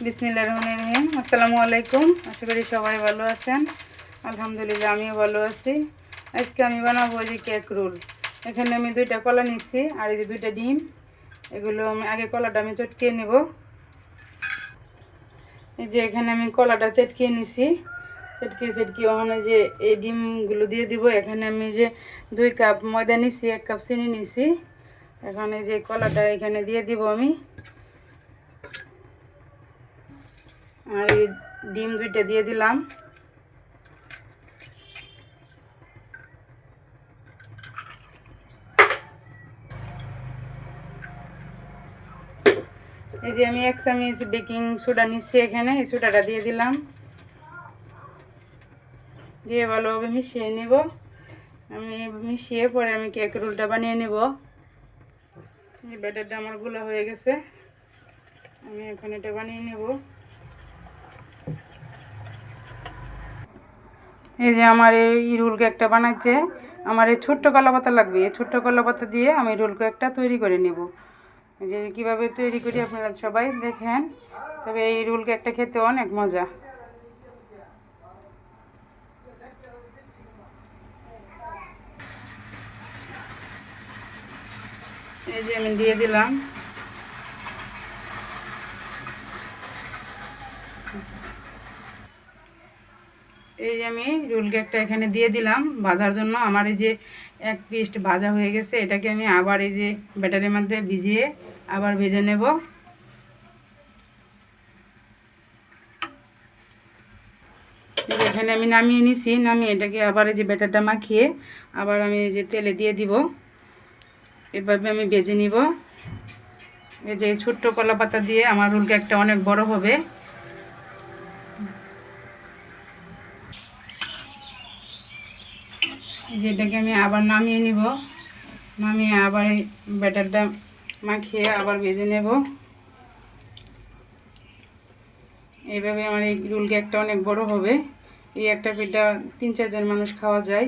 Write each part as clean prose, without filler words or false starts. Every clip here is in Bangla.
বিসমিল্লাহির রহমানির রহিম। আসসালামু আলাইকুম। আশা করি সবাই ভালো আছেন। আলহামদুলিল্লাহ আমিও ভালো আছি। আজকে আমি বানাবো যে কেক রোল। এখানে আমি 2টা কলা নিচ্ছি আর এই যে 2টা ডিম। এগুলো আমি আগে কলাটা আমি চটকিয়ে নেব। এই যে এখানে আমি কলাটা চটকিয়ে নিছি। চটকিয়ে ওখানে যে এই ডিমগুলো দিয়ে দিব। এখানে আমি যে 2 কাপ ময়দা নিছি, 1 কাপ চিনি নিছি। এখানে যে কলাটা এখানে দিয়ে দিব আমি। আর এই ডিম 2টা দিয়ে দিলাম। এই যে আমি 1 চামচ বেকিং সোডা নিচ্ছি, এখানে এই সোডাটা দিয়ে দিলাম। দিয়ে ভালোভাবে মিশিয়ে নেব। আমি মিশিয়ে পরে আমি কেক রোলটা বানিয়ে নেব। এই ব্যাটারটা আমার গুলা হয়ে গেছে, আমি এখন এটা বানিয়ে নেব। এই যে আমার এই রোল কেকটা বানাইতে আমার এই ছোট্ট কলা পাতা লাগবে। এই ছোট্ট কলা পাতা দিয়ে আমি রোল কেকটা তৈরি করে নেব। যে কীভাবে তৈরি করি আপনারা সবাই দেখেন। তবে এই রোল কেকটা খেতে অনেক মজা। এই যে আমি দিয়ে দিলাম। এই যে আমি রোল কেকটা এখানে দিয়ে দিলাম ভাজার জন্য। আমার এই যে 1 পিস ভাজা হয়ে গেছে, এটাকে আমি আবার এই যে ব্যাটারের মধ্যে ভিজিয়ে আবার ভেজে নেব। এখানে আমি নামিয়ে নিছি। নামিয়ে এটাকে আবার এই যে ব্যাটারটা মাখিয়ে আবার আমি এই যে তেলে দিয়ে দিব। এভাবে আমি ভেজে নিব। এই যে ছোট্ট কলা পাতা দিয়ে আমার রোল কেকটা অনেক বড় হবে। যেটাকে আমি আবার নামিয়ে নিব। নামিয়ে আবার এই ব্যাটারটা মাখিয়ে আবার ভেজে নেব। এইভাবে আমার এই রোল কেকটা অনেক বড় হবে। এই একটা পিঠা 3-4 জন মানুষ খাওয়া যায়।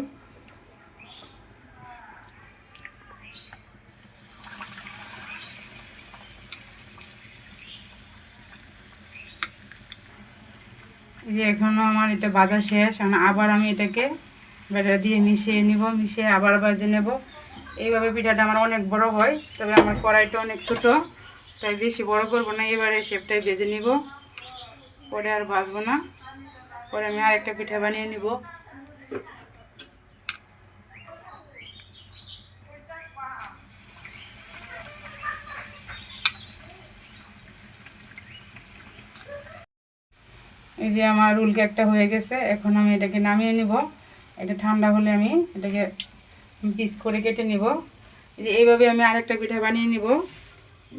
এই যে এখনও আমার এটা ভাজা শেষ। আবার আমি এটাকে ব্যাটার দিয়ে মিশিয়ে নিব। মিশিয়ে আবার ভেজে নেব। এইভাবে পিঠাটা আমার অনেক বড় হয়, তবে আমার কড়াইটা অনেক ছোটো, তাই বেশি বড় করব না। এবারে শেপটাই ভেজে নিব, পরে আর ভাজবো না। পরে আমি আরেকটা পিঠা বানিয়ে নিব। এই যে আমার রোল কেকটা হয়ে গেছে, এখন আমি এটাকে নামিয়ে নিব। এটা ঠান্ডা হলে আমি এটাকে পিস করে কেটে নিব। যে এইভাবে আমি আরেকটা পিঠা বানিয়ে নিব।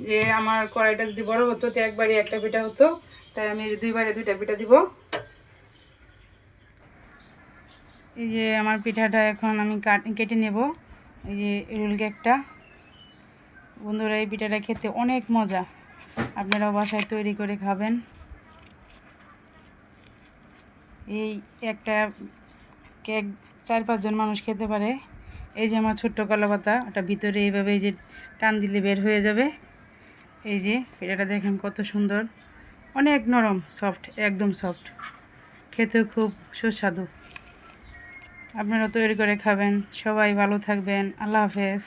যে আমার কড়াইটা যদি বড় হতো তো একবারে একটা পিঠা হতো, তাই আমি 2বারে 2টা পিঠা দিব। এই যে আমার পিঠাটা এখন আমি কেটে নেব। এই যে রোল কেকটা। বন্ধুরা, এই পিঠাটা খেতে অনেক মজা, আপনারাও বাসায় তৈরি করে খাবেন। এই একটা কেক 4-5 জন মানুষ খেতে পারে। এই যে আমার ছোট্ট কলা পাতা, ওটা ভিতরে এইভাবে এই যে টান দিলে বের হয়ে যাবে। এই যে পিঠাটা দেখেন কত সুন্দর, অনেক নরম, সফট, একদম সফট, খেতেও খুব সুস্বাদু। আপনারা তৈরি করে খাবেন। সবাই ভালো থাকবেন। আল্লাহ হাফেজ।